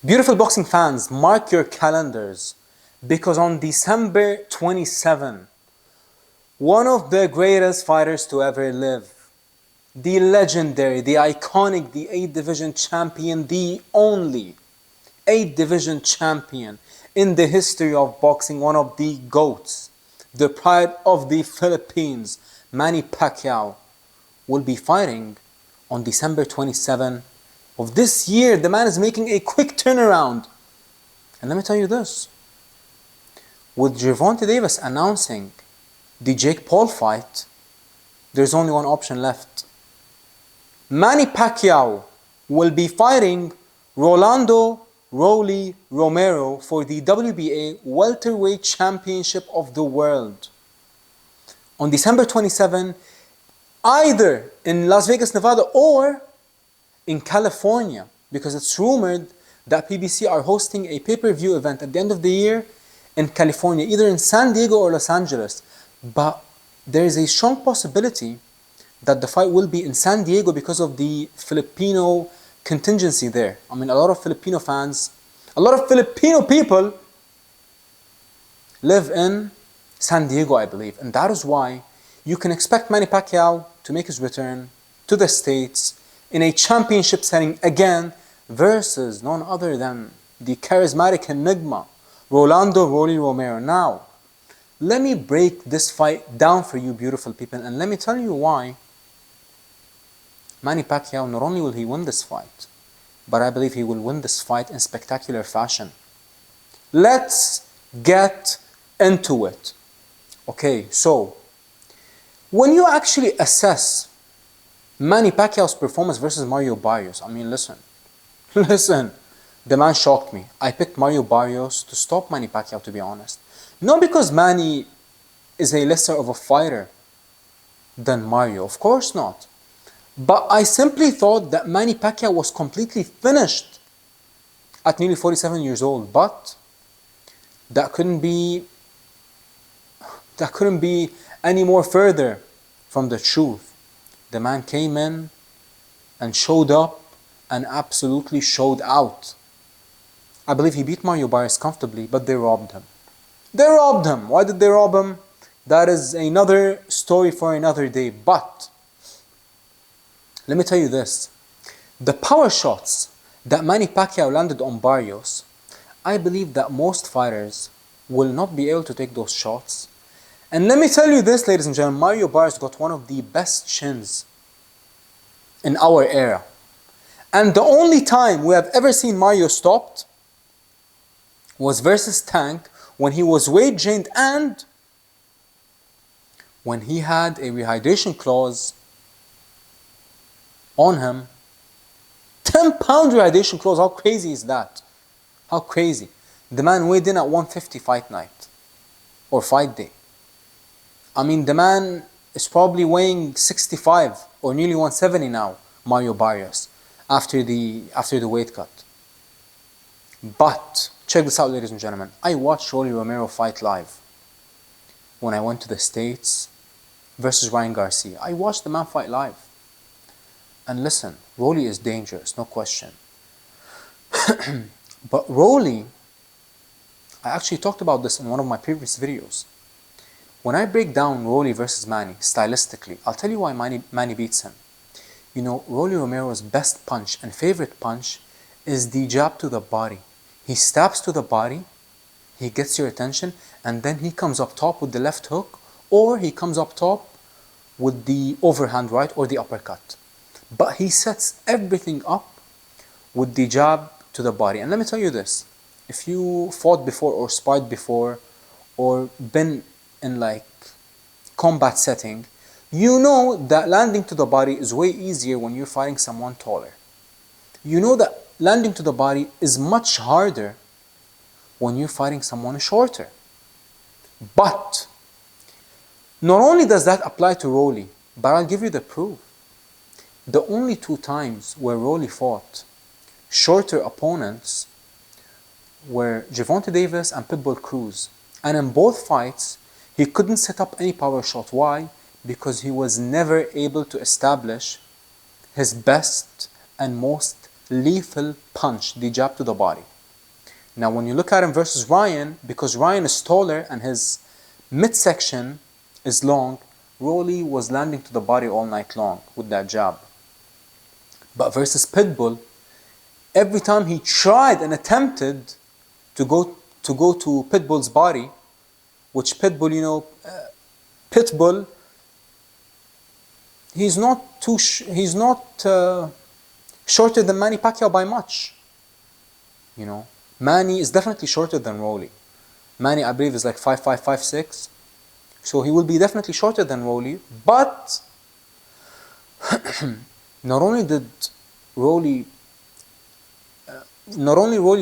Beautiful boxing fans, mark your calendars because on December 27, one of the greatest fighters to ever live, the legendary, the iconic, the 8 division champion, the only 8 division champion in the history of boxing, one of the GOATs, the pride of the Philippines, Manny Pacquiao, will be fighting on December 27 of this year. The man is making a quick turnaround. And let me tell you this, with Gervonta Davis announcing the Jake Paul fight, there's only one option left. Manny Pacquiao will be fighting Rolly Romero for the WBA welterweight championship of the world on December 27, either in Las Vegas, Nevada, or in California, because it's rumored that PBC are hosting a pay-per-view event at the end of the year in California, either in San Diego or Los Angeles. But there is a strong possibility that the fight will be in San Diego because of the Filipino contingency there. I mean, a lot of Filipino fans, a lot of Filipino people live in San Diego, I believe. And that is why you can expect Manny Pacquiao to make his return to the States in a championship setting again versus none other than the charismatic enigma, Rolly Romero. Now, let me break this fight down for you, beautiful people, and let me tell you why Manny Pacquiao, not only will he win this fight, but I believe he will win this fight in spectacular fashion. Let's get into it. Okay, so when you actually assess Manny Pacquiao's performance versus Mario Barrios, I mean, listen, the man shocked me. I picked Mario Barrios to stop Manny Pacquiao, to be honest. Not because Manny is a lesser of a fighter than Mario, of course not. But I simply thought that Manny Pacquiao was completely finished at nearly 47 years old. But that couldn't be any more further from the truth. The man came in and showed up and absolutely showed out. I believe he beat Mario Barrios comfortably, but they robbed him. They robbed him. Why did they rob him? That is another story for another day. But let me tell you this. The power shots that Manny Pacquiao landed on Barrios, I believe that most fighters will not be able to take those shots. And let me tell you this, ladies and gentlemen, Mario Barrios got one of the best chins in our era. And the only time we have ever seen Mario stopped was versus Tank, when he was weight gained and when he had a rehydration clause on him. 10-pound rehydration clause, how crazy is that? How crazy. The man weighed in at 150 fight night or fight day. I mean, the man is probably weighing 65 or nearly 170 now, Mario Barrios, after the weight cut. But check this out, ladies and gentlemen. I watched Rolly Romero fight live when I went to the States versus Ryan Garcia. I watched the man fight live. And listen, Rolly is dangerous, no question. But Rolly, I actually talked about this in one of my previous videos. When I break down Rolly versus Manny stylistically, I'll tell you why Manny beats him. You know, Rolly Romero's best punch and favorite punch is the jab to the body. He stabs to the body, he gets your attention, and then he comes up top with the left hook, or he comes up top with the overhand right or the uppercut. But he sets everything up with the jab to the body. And let me tell you this, if you fought before or sparred before or been in like combat setting, you know that landing to the body is way easier when you're fighting someone taller. You know that landing to the body is much harder when you're fighting someone shorter. But not only does that apply to Rolly, but I'll give you the proof. The only 2 times where Rolly fought shorter opponents were Gervonta Davis and Pitbull Cruz. And in both fights, he couldn't set up any power shot. Why? Because he was never able to establish his best and most lethal punch, the jab to the body. Now, when you look at him versus Ryan, because Ryan is taller and his midsection is long, Rolly was landing to the body all night long with that jab. But versus Pitbull, every time he tried and attempted to go to Pitbull's body, which Pitbull, Pitbull, he's not shorter than Manny Pacquiao by much. Manny is definitely shorter than Rolly. Manny, I believe, is like 5'5", 5'6". So he will be definitely shorter than Rolly. But not only Rolly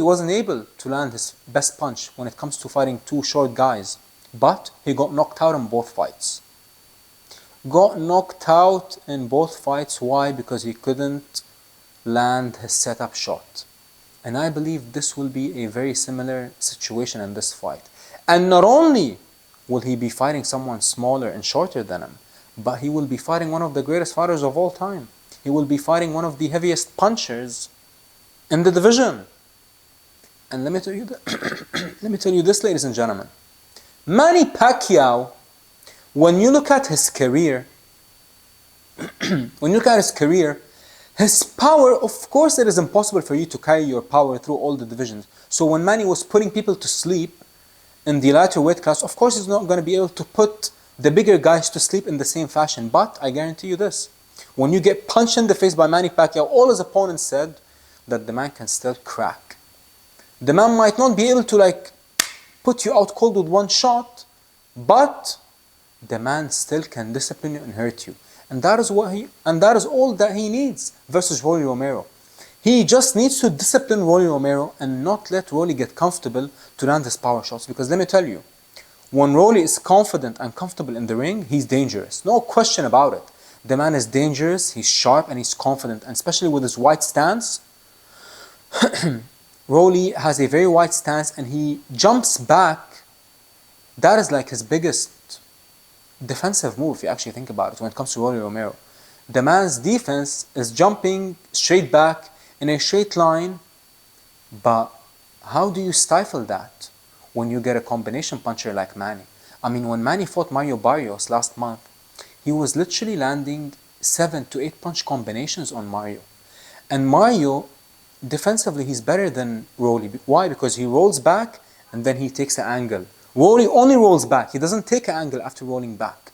wasn't able to land his best punch when it comes to fighting two short guys, but he got knocked out in both fights. Got knocked out in both fights. Why? Because he couldn't land his setup shot. And I believe this will be a very similar situation in this fight. And not only will he be fighting someone smaller and shorter than him, but he will be fighting one of the greatest fighters of all time. He will be fighting one of the heaviest punchers in the division. And let me tell you this, ladies and gentlemen. Manny Pacquiao, when you look at his career, his power, of course it is impossible for you to carry your power through all the divisions. So when Manny was putting people to sleep in the lighter weight class, of course he's not going to be able to put the bigger guys to sleep in the same fashion. But I guarantee you this, when you get punched in the face by Manny Pacquiao, all his opponents said that the man can still crack. The man might not be able to put you out cold with one shot, but the man still can discipline you and hurt you. And that is all that he needs versus Rolly Romero. He just needs to discipline Rolly Romero and not let Rolly get comfortable to land his power shots. Because let me tell you, when Rolly is confident and comfortable in the ring, he's dangerous. No question about it. The man is dangerous, he's sharp, and he's confident. And especially with his wide stance, Rolly has a very wide stance and he jumps back. That is like his biggest defensive move, if you actually think about it, when it comes to Rolly Romero. The man's defense is jumping straight back in a straight line, but how do you stifle that when you get a combination puncher like Manny? I mean, when Manny fought Mario Barrios last month, he was literally landing 7 to 8 punch combinations on Mario. And Mario, defensively, he's better than Rolly. Why? Because he rolls back and then he takes an angle. Rolly only rolls back. He doesn't take an angle after rolling back.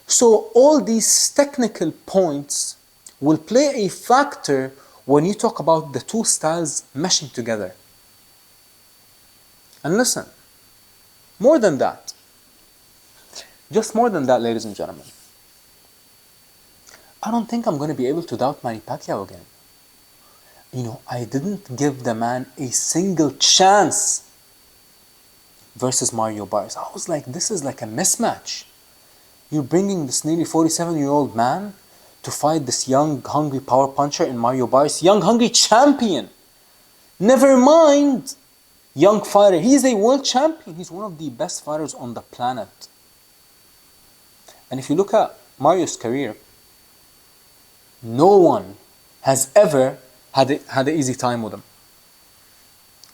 So all these technical points will play a factor when you talk about the two styles meshing together. And listen, more than that, just more than that, ladies and gentlemen, I don't think I'm going to be able to doubt Manny Pacquiao again. I didn't give the man a single chance versus Mario Barrios. I was like, this is like a mismatch. You're bringing this nearly 47-year-old man to fight this young, hungry power puncher in Mario Barrios, young, hungry champion. Never mind young fighter. He's a world champion. He's one of the best fighters on the planet. And if you look at Mario's career, no one has ever had an easy time with him.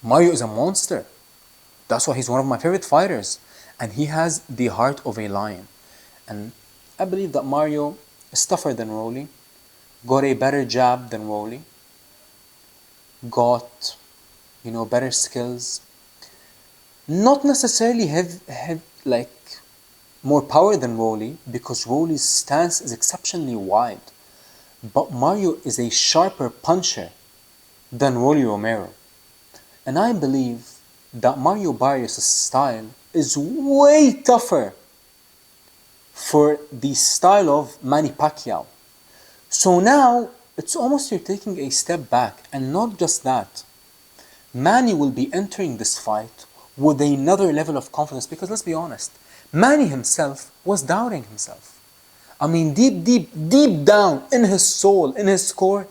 Mario is a monster. That's why he's one of my favorite fighters. And he has the heart of a lion. And I believe that Mario is tougher than Rolly, got a better jab than Rolly, got, better skills. Not necessarily have more power than Rolly, because Rolly's stance is exceptionally wide. But Mario is a sharper puncher than Rolly Romero. And I believe that Mario Barrios' style is way tougher for the style of Manny Pacquiao. So now, it's almost you're taking a step back. And not just that, Manny will be entering this fight with another level of confidence. Because let's be honest, Manny himself was doubting himself. I mean, deep down in his soul, in his core,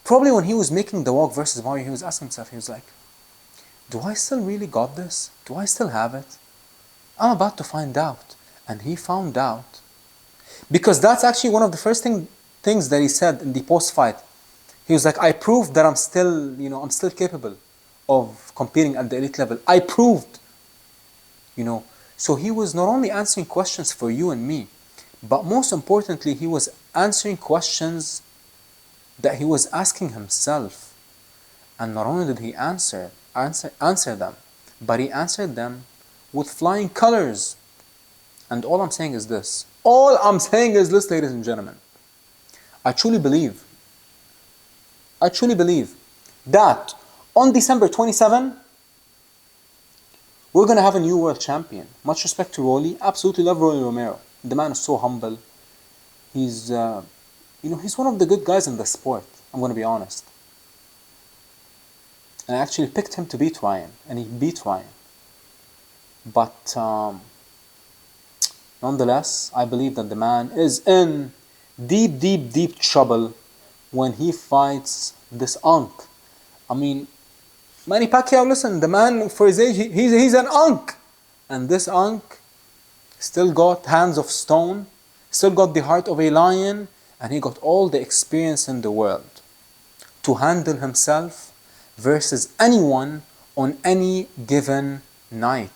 probably when he was making the walk versus Mario, he was asking himself, he was like, do I still really got this? Do I still have it? I'm about to find out. And he found out. Because that's actually one of the first things that he said in the post-fight. He was like, I proved that I'm still capable of competing at the elite level. I proved, you know. So he was not only answering questions for you and me, but most importantly, he was answering questions that he was asking himself. And not only did he answer them, but he answered them with flying colors. And all I'm saying is this. All I'm saying is this, ladies and gentlemen. I truly believe that on December 27, we're going to have a new world champion. Much respect to Rolly. Absolutely love Rolly Romero. The man is so humble. He's, he's one of the good guys in the sport. I'm going to be honest. And I actually picked him to beat Ryan. And he beat Ryan. But nonetheless, I believe that the man is in deep, deep, deep trouble when he fights this unk. I mean, Manny Pacquiao, listen, the man for his age, he's an unk. And this unk still got hands of stone, still got the heart of a lion, and he got all the experience in the world to handle himself versus anyone on any given night.